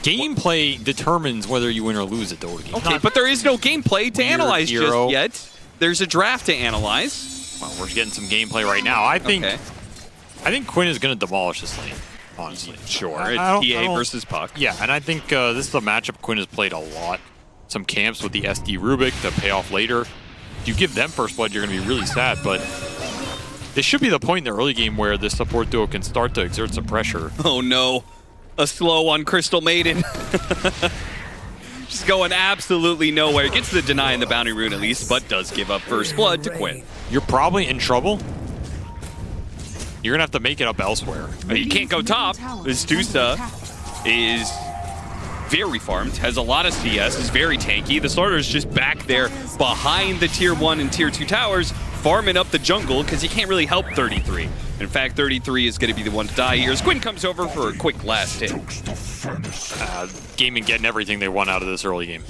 Gameplay determines whether you win or lose a Dota game. Okay, but there is no gameplay to analyze just yet. There's a draft to analyze. Well, we're getting some gameplay right now. I think Quinn is going to demolish this lane, honestly. Sure, it's TA versus Puck. Yeah, and I think this is a matchup Quinn has played a lot. Some camps with the SD Rubik to pay off later. If you give them first blood, you're going to be really sad, but this should be the point in the early game where this support duo can start to exert some pressure. Oh no, a slow on Crystal Maiden. Just going absolutely nowhere. Gets the deny in the bounty rune at least, but does give up first blood to Quinn. You're probably in trouble. You're going to have to make it up elsewhere. You can't go top. This Dusa is very farmed, has a lot of CS, is very tanky. The starter is just back there behind the tier 1 and tier 2 towers, farming up the jungle because he can't really help 33. In fact, 33 is going to be the one to die here as Quinn comes over for a quick last hit. GAIMIN getting everything they want out of this early game.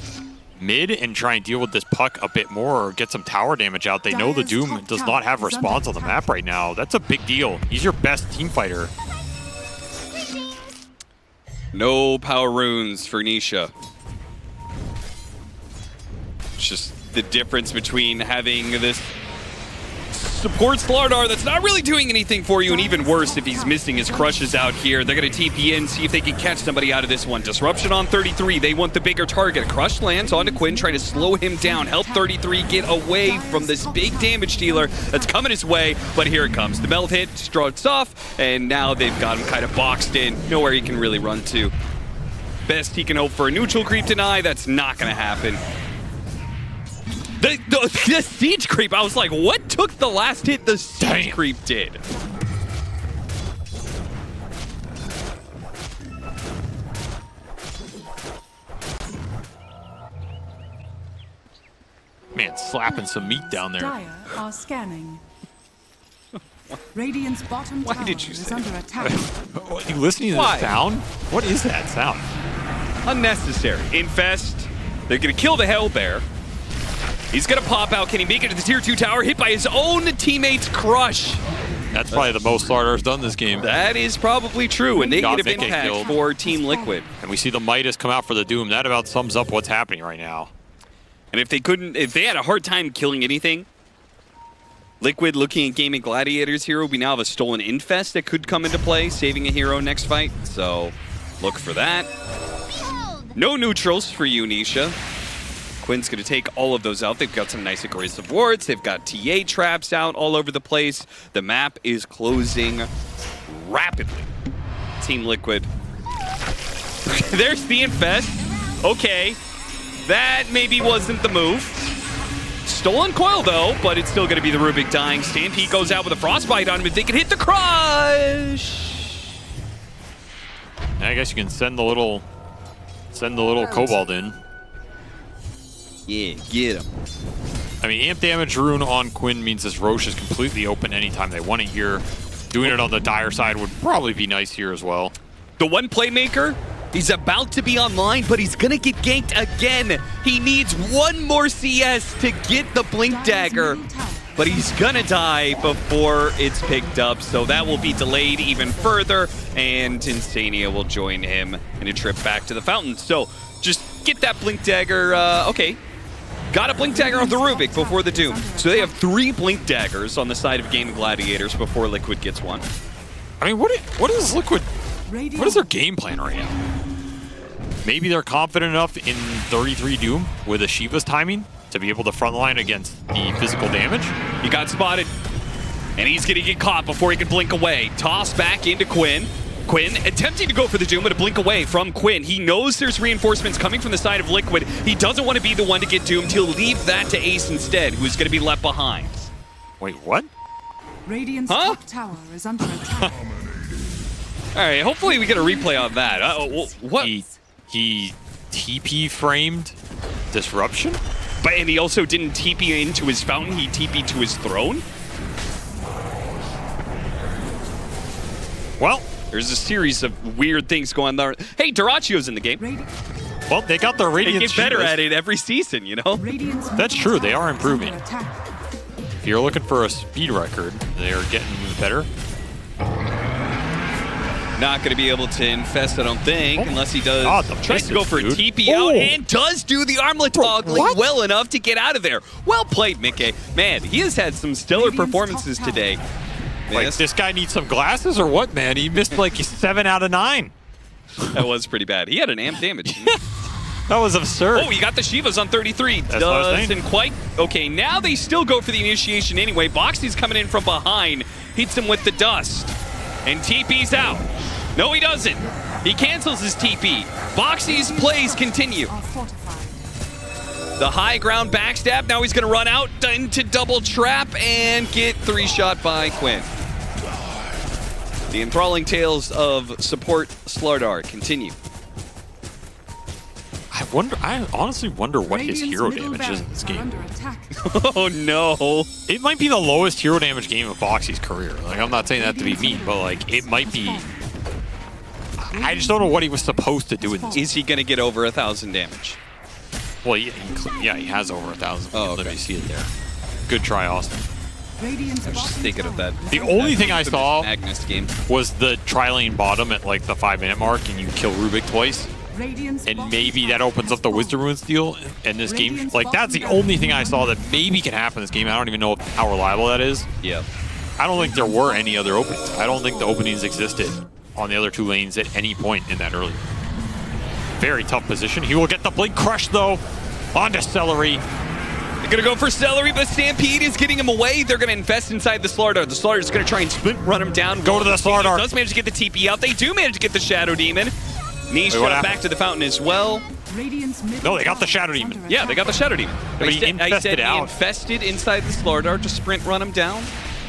Mid and try and deal with this Puck a bit more or get some tower damage out. They know the Doom does not have response on the map right now. That's a big deal. He's your best team fighter. No power runes for Nisha. It's just the difference between having this support Slardar that's not really doing anything for you, and even worse if he's missing his crushes out here. They're going to TP in, see if they can catch somebody out of this one. Disruption on 33. They want the bigger target. Crush lands onto Quinn, trying to slow him down. Help 33 get away from this big damage dealer that's coming his way, but here it comes. The melt hit starts off, and now they've got him kind of boxed in. Nowhere he can really run to. Best he can hope for a neutral creep deny. That's not going to happen. The siege creep, I was like, what took the last hit the siege creep did? Man, slapping some meat down there. Dire are scanning. Radiant's bottom Why tower did you is say under attack. Are you listening to the sound? What is that sound? Unnecessary. Infest. They're going to kill the Hellbear. He's going to pop out. Can he make it to the tier 2 tower? Hit by his own teammate's crush. That's probably the most Slardar's done this game. That is probably true, and negative impact for Team Liquid. And we see the Midas come out for the Doom. That about sums up what's happening right now. And if they had a hard time killing anything, Liquid looking at GAIMIN Gladiators hero, we now have a stolen Infest that could come into play, saving a hero next fight. So look for that. No neutrals for you, Nisha. Quinn's going to take all of those out. They've got some nice aggressive wards. They've got TA traps out all over the place. The map is closing rapidly. Team Liquid. There's the Infest. Okay. That maybe wasn't the move. Stolen coil, though, but it's still going to be the Rubik dying. Stampede goes out with a Frostbite on him if they can hit the crush. I guess you can send the little Cobalt in. Yeah, get him. I mean, amp damage rune on Quinn means this Roche is completely open anytime they want it here. Doing it on the Dire side would probably be nice here as well. The one playmaker, he's about to be online, but he's going to get ganked again. He needs one more CS to get the Blink Dagger, but he's going to die before it's picked up, so that will be delayed even further, and Insania will join him in a trip back to the fountain. So just get that Blink Dagger, okay. Got a Blink Dagger on the Rubik before the Doom. So they have 3 Blink Daggers on the side of GAIMIN Gladiators before Liquid gets one. I mean, what is Liquid? What is their game plan right now? Maybe they're confident enough in 33 Doom with a Shiva's timing to be able to frontline against the physical damage. He got spotted, and he's going to get caught before he can blink away. Toss back into Quinn. Quinn attempting to go for the Doom, but a blink away from Quinn. He knows there's reinforcements coming from the side of Liquid. He doesn't want to be the one to get doomed. He'll leave that to Ace instead, who's going to be left behind. Wait, what? Radiant's top tower is under attack. All right, hopefully we get a replay on that. What? He TP framed disruption? And he also didn't TP into his fountain, he TP'd to his throne? Well, there's a series of weird things going on there. Hey, Duracio's in the game. Well, they got the Radiant. They get better at it every season, you know? That's true, they are improving. If you're looking for a speed record, they are getting better. Not going to be able to infest, I don't think, unless he does. God, the Tries to go for dude. TP out Oh. and does do the armlet toggling what? well enough to get out of there. Well played, Mickey. Man, he has had some stellar Radiant's performances top tower. today. Like, Yes, this guy needs some glasses or what, man? He missed like 7 out of 9. that was pretty bad. He had an amp damage. That was absurd. Oh, he got the Shivas on 33. That's what I was saying. Doesn't quite. Okay, now they still go for the initiation anyway. Boxy's coming in from behind. Hits him with the dust. And TP's out. No, he doesn't. He cancels his TP. Boxy's plays continue. Are fortified. The high ground backstab. Now he's going to run out into double trap and get 3-shot by Quinn. The enthralling tales of support Slardar continue. I honestly wonder what his Radiant's hero middle damage is in this barracks are game. under attack. Oh no. It might be the lowest hero damage game of Boxy's career. Like, I'm not saying that to be mean, but like, it might be. I just don't know what he was supposed to do in this. Is he going to get over 1,000 damage? Well, yeah, he has over 1,000. Oh, Let okay. me see it there. Good try, Austin. Radiant's I was just bottom thinking of tower that. is The under only attack. thing I saw Magnus game. was the tri-lane bottom at like the 5-minute mark, and you kill Rubik twice, Radiant's and bottom maybe tower that opens up the is Wisdom Rune steal in this game. Radiant's Like, that's the bottom only thing I saw that maybe can happen in this game. I don't even know how reliable that is. Yep. I don't think there were any other openings. I don't think the openings existed on the other 2 lanes at any point in that early. Very tough position. He will get the Blink Crush, though. On to Celery. They're going to go for Celery, but Stampede is getting him away. They're going to invest inside the Slardar. The Slardar is going to try and sprint run him down. Go to the Slardar. Does manage to get the TP out. They do manage to get the Shadow Demon. Niche Wait, what shot happened? back to the fountain as well. Radiant's middle No, they got the tower Shadow is Demon. under Yeah, they got the attack. Shadow Demon. But he I said infested he out. infested inside the Slardar to sprint run him down.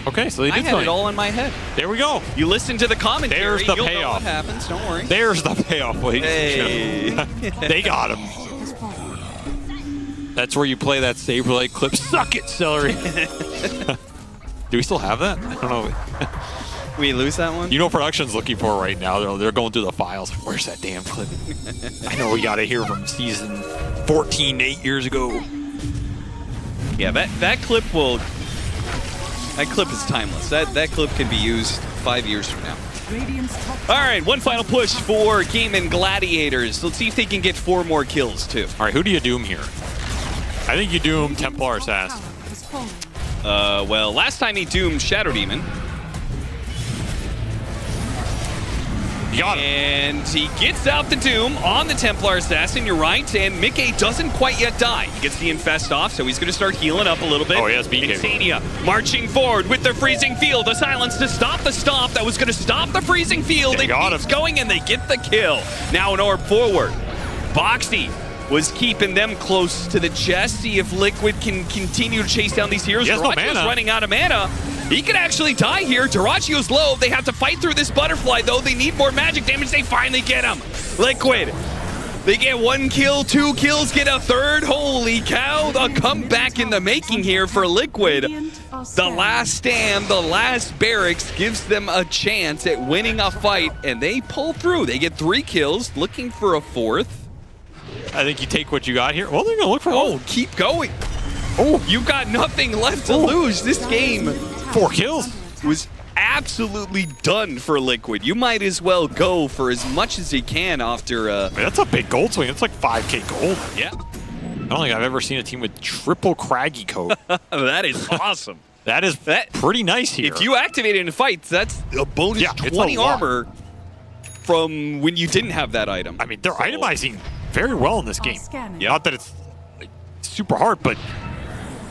Okay, so they I did had something. it all in my head. There we go. You listen to the commentary, There's the you'll know payoff. what happens. Don't worry. There's the payoff, ladies and gentlemen. They got him. Has fallen. That's where you play that Saberlight clip. Suck it, Celery. Do we still have that? I don't know. We lose that one? You know, production's looking for it right now. They're going through the files. Where's that damn clip? I know we got it here from season 14, 8 years ago. Yeah, that clip will... That clip is timeless. That clip can be used 5 years from now. Radiant's top All tower right, one final push for GAIMIN Gladiators. Let's see if they can get 4 more kills, too. All right, who do you doom here? I think you doom Templar top Assassin. tower has fallen. Well, last time he doomed Shadow Demon. You got him. And he gets out the Doom on the Templar Assassin, you're right, and Mickey doesn't quite yet die. He gets the Infest off, so he's going to start healing up a little bit. Oh, he has BK. Insania marching forward with the Freezing Field, a silence to stop the stomp that was going to stop the Freezing Field. They It got keeps him. going, and they get the kill. Now an orb forward. Boxy was keeping them close to the chest. See if Liquid can continue to chase down these heroes. He has no Duracio's mana. running out of mana. He could actually die here. Duracio's low. They have to fight through this butterfly, though. They need more magic damage. They finally get him. Liquid. They get 1 kill, 2 kills, get a 3rd. Holy cow. A comeback in the making here for Liquid. The last stand, the last barracks gives them a chance at winning a fight, and they pull through. They get 3 kills, looking for a 4th. I think you take what you got here. Well, they're going to look for Oh, keep going. Oh, you got nothing left to lose. This game 4 kills. was absolutely done for Liquid. You might as well go for as much as you can after... I mean, that's a big gold swing. It's like 5K gold. Yeah, I don't think I've ever seen a team with triple Craggy coat. that is awesome. That is pretty nice here. If you activate it in fights, that's a bonus Yeah, it's a 20 lot. armor from when you didn't have that item. I mean, they're So- itemizing very well in this game. scanning. Yeah, not that it's like, super hard, but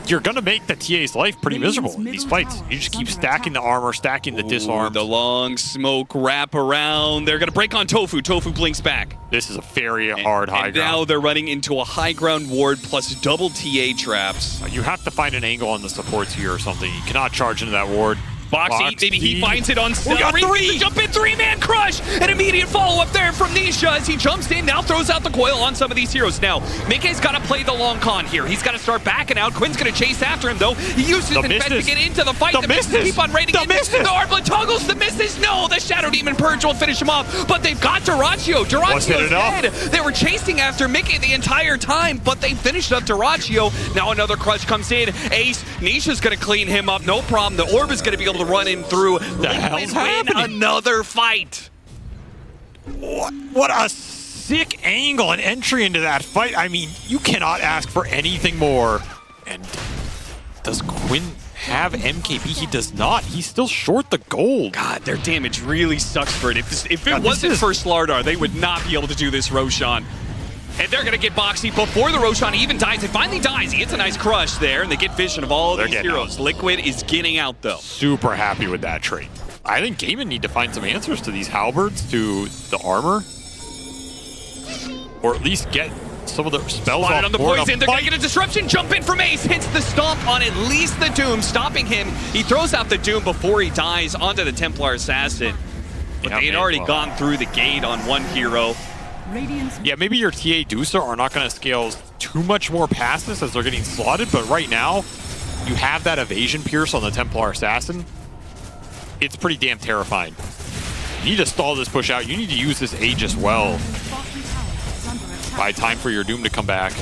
you're going to make the TA's life pretty miserable in these fights. You just keep stacking the armor, stacking the disarms. The long smoke wrap around. They're going to break on Tofu. Tofu blinks back. This is a very hard high And now ground. they're running into a high ground ward plus double TA traps. You have to find an angle on the supports here or something. You cannot charge into that ward. Boxy, maybe he finds it on We got Celery. 3. Jump in, 3-man crush. An immediate follow-up there from Nisha as he jumps in, now throws out the coil on some of these heroes. Now, Mickey's got to play the long con here. He's got to start backing out. Quinn's going to chase after him, though. He uses The Infest to misses. get into the fight. The misses. keep on raiding The in. misses. The Arblet toggles the misses. No, the Shadow Demon Purge will finish him off, but they've got Duraccio. Wasn't Duracio's it enough? dead. They were chasing after Mickey the entire time, but they finished up Duraccio. Now another crush comes in. Ace, Nisha's going to clean him up. No problem. The Orb is going to be able to run in through. The hell's Liquid win happening? another fight. What a sick angle and entry into that fight. I mean, you cannot ask for anything more. And does Quinn have MKB? He does not. He's still short the gold. God, their damage really sucks for it. If it wasn't for Slardar, they would not be able to do this Roshan. And they're going to get Boxy before the Roshan even dies. It finally dies. He gets a nice crush there, and they get vision of all of these heroes. Liquid is getting out, though. Super happy with that trade. I think GAIMIN need to find some answers to these halberds, to the armor. Or at least get some of the spells off on the poison. They're going to get a disruption. Jump in from Ace. Hits the stomp on at least the Doom, stopping him. He throws out the Doom before he dies onto the Templar Assassin. But they had already gone through the gate on one hero. Yeah, maybe your TA Deucer are not going to scale too much more past this as they're getting slotted, but right now, you have that evasion pierce on the Templar Assassin. It's pretty damn terrifying. You need to stall this push out. You need to use this Aegis well. Buy time for your Doom to come back.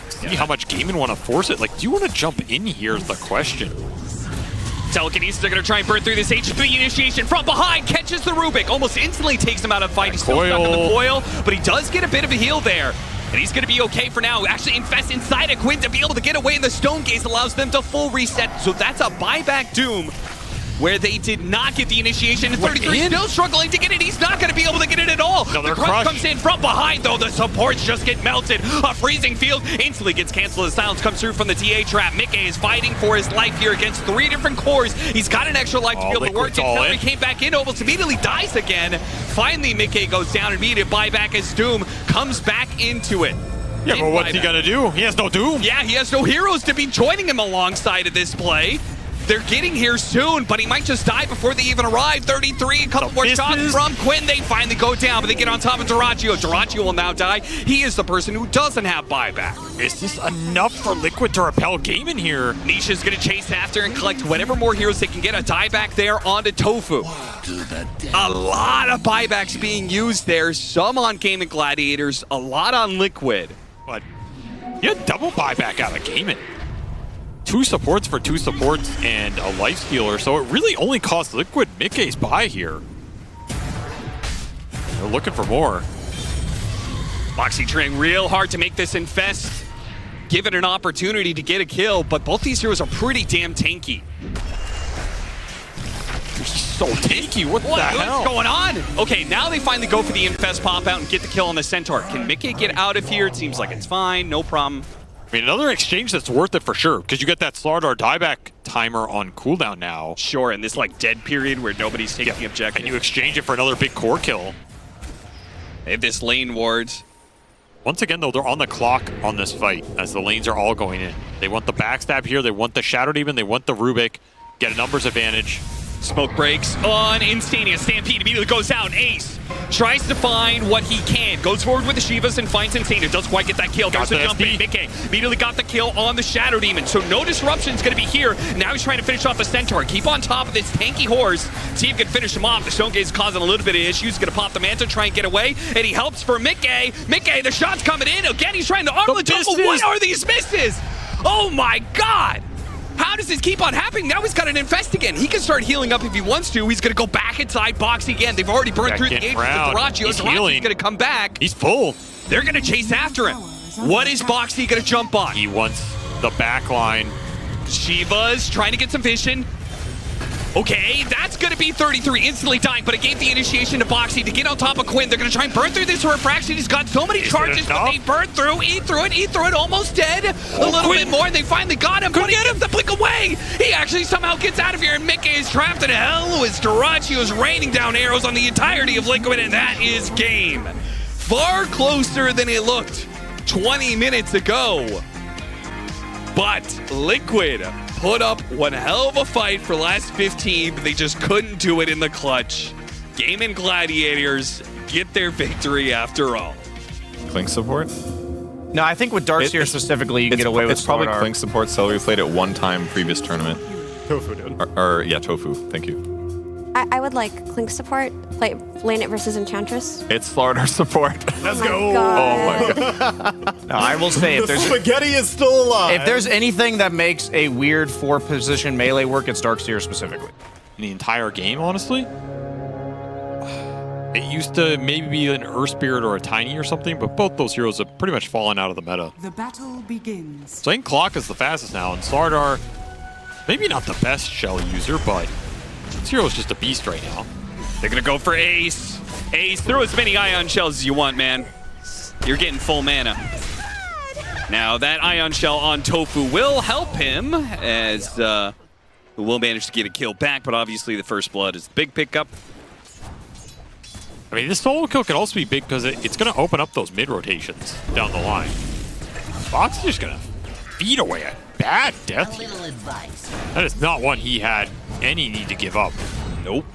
See how much GAIMIN want to force it. Like, do you want to jump in here is the question. Telekinesis are going to try and burn through this H3 initiation from behind, catches the Rubik, almost instantly takes him out of the fight. He's still stuck in the coil, but he does get a bit of a heal there. And he's going to be okay for now. Actually infests inside of Quinn to be able to get away, and the Stone Gaze allows them to full reset. So that's a buyback Doom, where they did not get the initiation. And 33 still struggling to get it. He's not going to be able to get it at all. The crush comes in from behind, though. The supports just get melted. A freezing field instantly gets canceled as silence comes through from the TA trap. Mickey is fighting for his life here against 3 different cores. He's got an extra life to be able to work. He came back in, almost immediately dies again. Finally, Mickey goes down. Immediate buyback as Doom comes back into it. Yeah, but what's he going to do? He has no Doom. Yeah, he has no heroes to be joining him alongside of this play. They're getting here soon, but he might just die before they even arrive. 33, a couple more shots from Quinn. They finally go down, but they get on top of Duraccio. Duraccio will now die. He is the person who doesn't have buyback. Is this enough for Liquid to repel GAIMIN here? Nisha's going to chase after and collect whatever more heroes they can get. A dieback there onto Tofu. A lot of buybacks being used there. Some on GAIMIN Gladiators, a lot on Liquid. But you had double buyback out of GAIMIN. 2 supports for 2 supports and a life stealer, so it really only cost Liquid Mickey's buy here. They're looking for more. Boxy trying real hard to make this infest, give it an opportunity to get a kill, but both these heroes are pretty damn tanky. He's so tanky, what the hell? What's going on? Okay, now they finally go for the infest pop out and get the kill on the Centaur. Can Mickey get out of here? It seems like it's fine, no problem. I mean, another exchange that's worth it for sure, because you get that Slardar dieback timer on cooldown now. Sure, in this like dead period where nobody's taking the objective. And you exchange it for another big core kill. They have this lane wards. Once again, though, they're on the clock on this fight as the lanes are all going in. They want the backstab here, they want the Shadow Demon, they want the Rubik, get a numbers advantage. Smoke breaks on Instania. Stampede immediately goes down. Ace tries to find what he can. Goes forward with the Shivas and finds Instania. Doesn't quite get that kill. There's a jump in. Mickey immediately got the kill on the Shadow Demon. So no disruption is going to be here. Now he's trying to finish off the Centaur. Keep on top of this tanky horse. See if he can finish him off. The Stone Gaze is causing a little bit of issues. Going to pop the Manta, try and get away. And he helps for Mickey. Mickey, the shot's coming in. Again, he's trying to arm the double. What are these misses? Oh my God. How does this keep on happening? Now he's got an infest again. He can start healing up if he wants to. He's going to go back inside Boxy again. They've already burned through the gauges with Duraccio. Duracio's going to come back. He's full. They're going to chase after him. What is Boxy going to jump on? He wants the back line. Shiva's trying to get some vision. Okay, that's going to be 33 instantly dying, but it gave the initiation to Boxy to get on top of Quinn. They're going to try and burn through this refraction. He's got so many charges, but they burn through, eat through it, almost dead. A little bit more, and they finally got him, but he gets the blink away. He actually somehow gets out of here, and Mickey is trapped in hell as Duraccio is raining down arrows on the entirety of Liquid, and that is game. Far closer than it looked 20 minutes ago. But Liquid put up one hell of a fight for the last 15, but they just couldn't do it in the clutch. GAIMIN Gladiators get their victory after all. Clink support? No, I think with Darkseer specifically, you can get away with It's probably Slardar. Clink support. Celery played it one time previous tournament. Tofu, dude. Yeah, Tofu. Thank you. I would like Clink support, lane it versus Enchantress. It's Slardar support. Let's go. Oh my God. No, I will say, if there's spaghetti is still alive. if there's anything that makes a weird 4-position melee work, it's Darkseer specifically. In the entire game, honestly? It used to maybe be an Earth Spirit or a Tiny or something, but both those heroes have pretty much fallen out of the meta. The battle begins. So I think Clock is the fastest now, and Sardar, maybe not the best shell user, but this hero is just a beast right now. They're going to go for Ace. Ace, throw as many Ion Shells as you want, man. You're getting full mana. Now, that Ion Shell on Tofu will help him, as will manage to get a kill back, but obviously the first blood is the big pickup. I mean, this solo kill could also be big because it's going to open up those mid rotations down the line. Fox is just going to feed away a bad death here. That is not one he had any need to give up. Nope.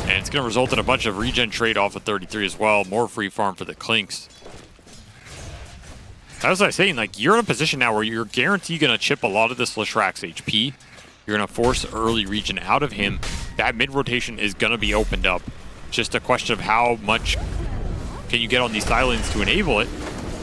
And it's going to result in a bunch of regen trade off of 33 as well. More free farm for the Clinks. As I was saying, like, you're in a position now where you're guaranteed going to chip a lot of this Leshrax's HP. You're going to force early regen out of him. That mid rotation is going to be opened up. Just a question of how much can you get on these silence to enable it.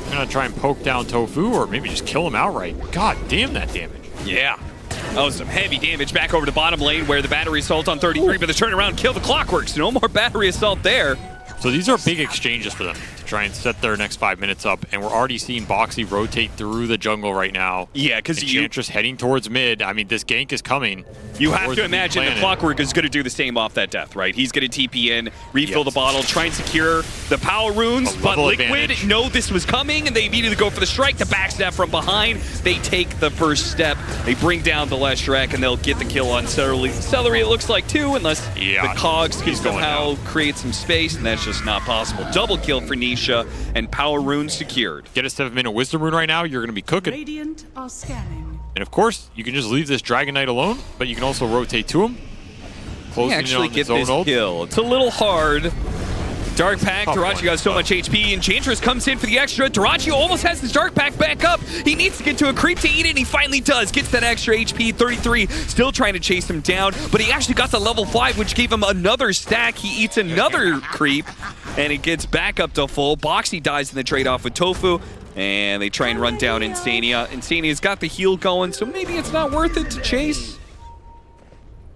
You're going to try and poke down Tofu or maybe just kill him outright. God damn that damage. Yeah. That was some heavy damage back over to bottom lane where the battery assault on 33, but the turnaround killed the Clockworks. No more battery assault there. So these are big exchanges for them to try and set their next 5 minutes up, and we're already seeing Boxy rotate through the jungle right now. Yeah, because Enchantress heading towards mid. I mean, this gank is coming. You have to imagine the Clockwork is going to do the same off that death, right? He's going to TP in, refill the bottle, try and secure the power runes, but Liquid know this was coming, and they immediately go for the strike, the backstab from behind. They take the first step, they bring down the Leshrac, and they'll get the kill on Celery. Celery, it looks like, too, unless the Cogs can somehow create some space, and that's just not possible. Double kill for Nisha, and power rune secured. Get a 7-minute wisdom rune right now, you're going to be cooking. Radiant are scanning. And of course, you can just leave this Dragon Knight alone, but you can also rotate to him. Closing actually in on get his own this ult. kill. It's a little hard. Dark Pack, Darachi got so much HP. Enchantress comes in for the extra. Darachi almost has his Dark Pack back up. He needs to get to a creep to eat it, and he finally does. Gets that extra HP, 33. Still trying to chase him down, but he actually got the level 5, which gave him another stack. He eats another creep, and it gets back up to full. Boxy dies in the trade-off with Tofu, and they try and run down Insania. Insania's got the heal going, so maybe it's not worth it to chase.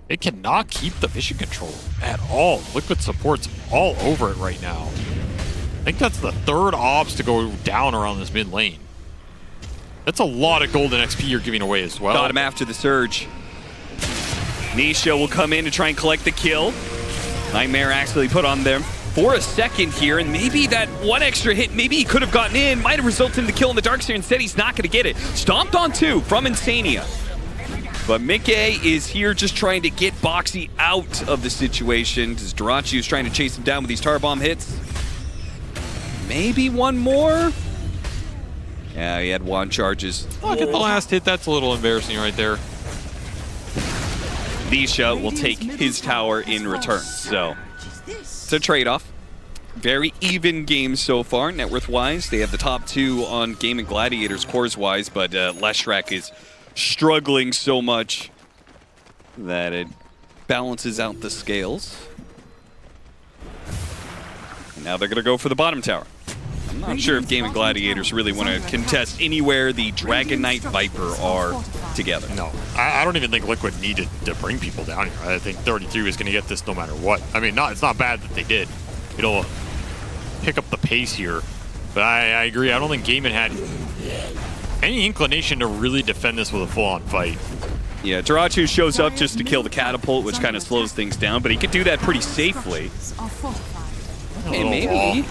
It cannot keep the mission control at all. Liquid support's all over it right now. I think that's the third obs to go down around this mid lane. That's a lot of golden XP you're giving away as well. Got him after the surge. Nisha will come in to try and collect the kill. Nightmare actually put on them for a second here, and maybe that one extra hit, maybe he could have gotten in, might have resulted in the kill in the Darkseer. Instead, he's not going to get it. Stomped on 2 from Insania. But Mickey is here just trying to get Boxy out of the situation, because Darachi is trying to chase him down with these tar bomb hits. Maybe one more? Yeah, he had wand charges. Look at the last hit. That's a little embarrassing right there. Nisha will take his tower in return. So it's a trade-off. Very even game so far, net worth-wise. They have the top 2 on GAIMIN Gladiators cores-wise, but Leshrac is struggling so much that it balances out the scales. And now they're going to go for the bottom tower. I'm not sure if GAIMIN Gladiators really want to contest anywhere the Dragon Knight Viper are together. No, I don't even think Liquid needed to bring people down here. I think 33 was going to get this no matter what. I mean, it's not bad that they did. It'll pick up the pace here. But I agree. I don't think GAIMIN had any inclination to really defend this with a full-on fight. Yeah, Darachi shows up just to kill the catapult, which kind of slows things down, but he could do that pretty safely. And maybe...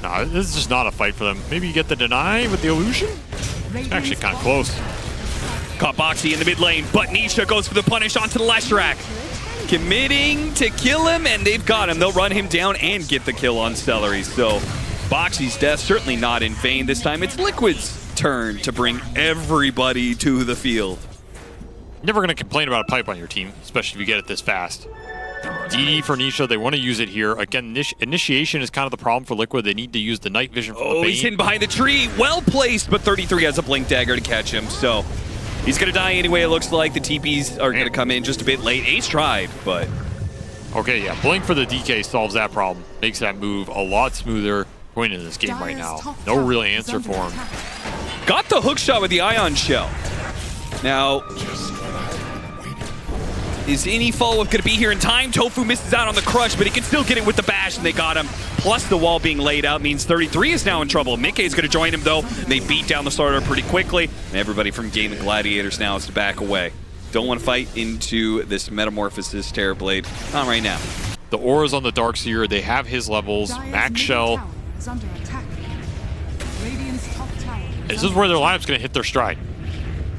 No, this is just not a fight for them. Maybe you get the deny with the illusion? It's actually kind of close. Caught Boxy in the mid lane, but Nisha goes for the punish onto the Leshrac. Committing to kill him, and they've got him. They'll run him down and get the kill on Celery. So Boxy's death certainly not in vain. This time it's Liquid's turn to bring everybody to the field. Never going to complain about a pipe on your team, especially if you get it this fast. DD for Nisha, they want to use it here. Again, initiation is kind of the problem for Liquid. They need to use the night vision for the Bane. He's hidden behind the tree. Well placed, but 33 has a blink dagger to catch him. So he's going to die anyway, it looks like. The TPs are going to come in just a bit late. Ace tried, but... Okay, yeah, blink for the DK solves that problem. Makes that move a lot smoother going into this game right now. No real answer for him. Got the hook shot with the Ion Shell. Now, Is any follow-up going to be here in time? Tofu misses out on the crush, but he can still get it with the bash, and they got him. Plus the wall being laid out means 33 is now in trouble. Mickey is going to join him, though. They beat down the starter pretty quickly. And everybody from GAIMIN GLADIATORS now is to back away. Don't want to fight into this Metamorphosis Terrorblade. Not right now. The aura's on the Darkseer. They have his levels. Dire's Max middle Shell. tower is under attack. Radiant's top tower This is where their lineup's going to hit their stride.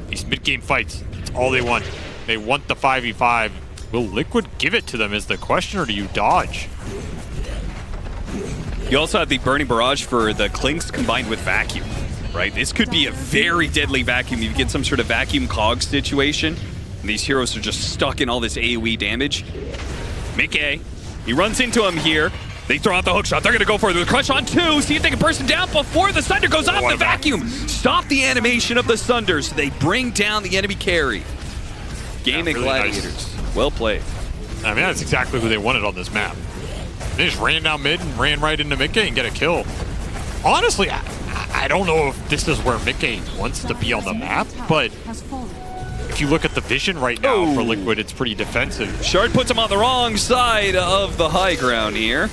These mid-game fights, it's all they want. They want the 5v5. Will Liquid give it to them is the question, or do you dodge? You also have the Burning Barrage for the Clinks combined with Vacuum, right? This could be a very deadly Vacuum. You get some sort of Vacuum Cog situation, and these heroes are just stuck in all this AoE damage. Mickey, he runs into him here. They throw out the hook shot. They're going to go for it. The crush on 2. See if they can burst him down before the Sunder goes off. The Vacuum stop the animation of the Sunder, so they bring down the enemy carry. GAIMIN really Gladiators. nice. Well played. I mean, that's exactly who they wanted on this map. They just ran down mid and ran right into Mickey and get a kill. Honestly, I don't know if this is where Mickey wants to be on the map, but has fallen. if you look at the vision right now for Liquid, it's pretty defensive. Shard puts him on the wrong side of the high ground here.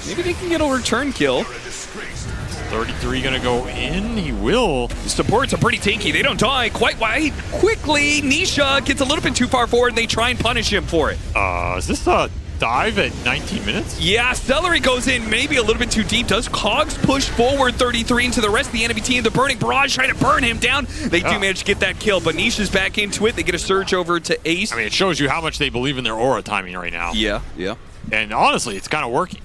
Maybe they can get a return kill. 33 gonna go in. He will. Supports are pretty tanky. They don't die quite wide. Quickly, Nisha gets a little bit too far forward, and they try and punish him for it. Is this a dive at 19 minutes? Yeah, Celery goes in maybe a little bit too deep. Does Cogs push forward 33 into the rest of the enemy team? The Burning Barrage trying to burn him down. They do manage to get that kill, but Nisha's back into it. They get a surge over to Ace. I mean, it shows you how much they believe in their aura timing right now. Yeah. And honestly, it's kind of working.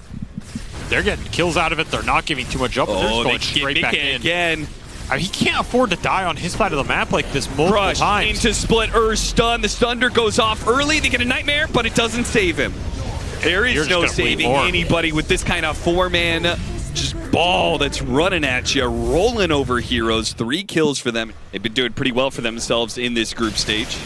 They're getting kills out of it. They're not giving too much up. They're just going straight back in. Again. I mean, he can't afford to die on his side of the map like this multiple Rush times. into split stun. The Thunder goes off early. They get a Nightmare, but it doesn't save him. There You're is just no gonna bleed saving more. anybody with this kind of 4-man just ball that's running at you, rolling over heroes. 3 kills for them. They've been doing pretty well for themselves in this group stage.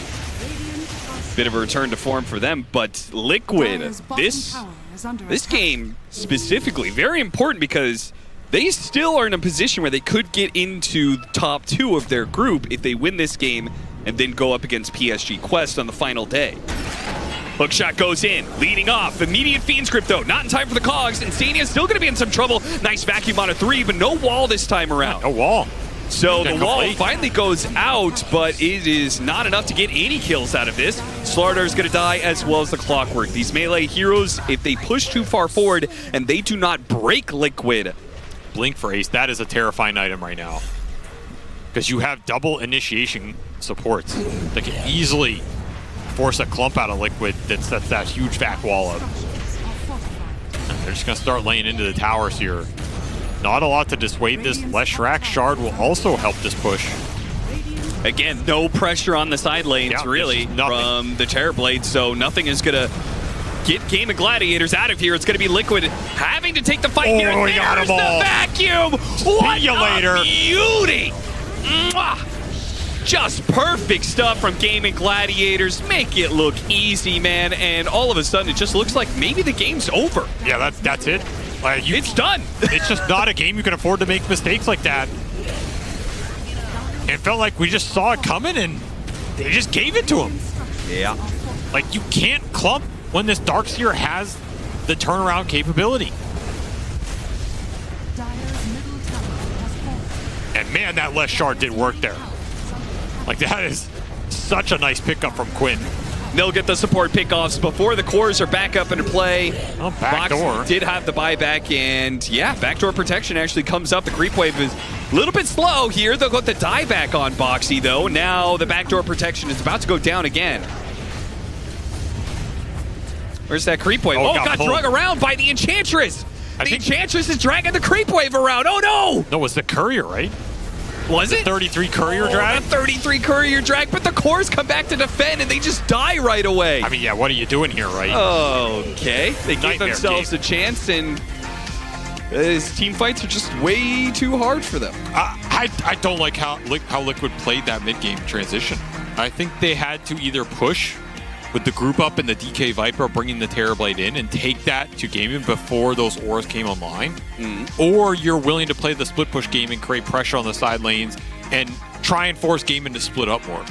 Bit of a return to form for them, but Liquid, Dire's bottom this tower is under this attack. game specifically, very important because they still are in a position where they could get into the top 2 of their group if they win this game and then go up against PSG Quest on the final day. Hookshot goes in, leading off. Immediate Fiend script, though. Not in time for the Cogs. Insania's still going to be in some trouble. Nice Vacuum on a 3, but no wall this time around. No wall. So the Can't wall complete. finally goes out, but it is not enough to get any kills out of this. Slardar going to die as well as the Clockwork. These melee heroes, if they push too far forward and they do not break Liquid. Blink for Ace. That is a terrifying item right now. Because you have double initiation supports that can easily force a clump out of Liquid that sets that huge vac wall up. They're just going to start laying into the towers here. Not a lot to dissuade this. Less Shrek Shard will also help this push. Again, no pressure on the side lanes, Yeah, really, there's nothing. from the Terrorblade, so nothing is going to get GAIMIN GLADIATORS out of here. It's going to be Liquid having to take the fight here. Oh, he got There's them all. the Vacuum! What you later. a beauty! Mwah! Just perfect stuff from GAIMIN GLADIATORS. Make it look easy, man, and all of a sudden it just looks like maybe the game's over. Yeah, that's it. Like, It's done. It's just not a game you can afford to make mistakes like that. It felt like we just saw it coming and they just gave it to him. Yeah. Like, you can't clump when this Darkseer has the turnaround capability. Dire's middle tower has fallen. And man, that left shard did work there. Like, that is such a nice pickup from Quinn. They'll get the support pickoffs before the cores are back up into play. Oh, backdoor. Box did have the buyback, and yeah, backdoor protection actually comes up. The creep wave is a little bit slow here. They'll get the dieback on Boxy, though. Now the backdoor protection is about to go down again. Where's that creep wave? Oh, Oh, got pulled. drug around by the Enchantress. I The think- Enchantress is dragging the creep wave around. Oh, no! No, it was the Courier, right? Was it? 33 Courier drag? The 33 Courier drag, but the cores come back to defend, and they just die right away. I mean, yeah, what are you doing here, right? Okay, they give Nightmare themselves game. a chance, and his team fights are just way too hard for them. I don't like how Liquid played that mid-game transition. I think they had to either push with the group up and the DK Viper bringing the Terrorblade in and take that to GAIMIN before those auras came online, or you're willing to play the split push game and create pressure on the side lanes and try and force GAIMIN to split up more.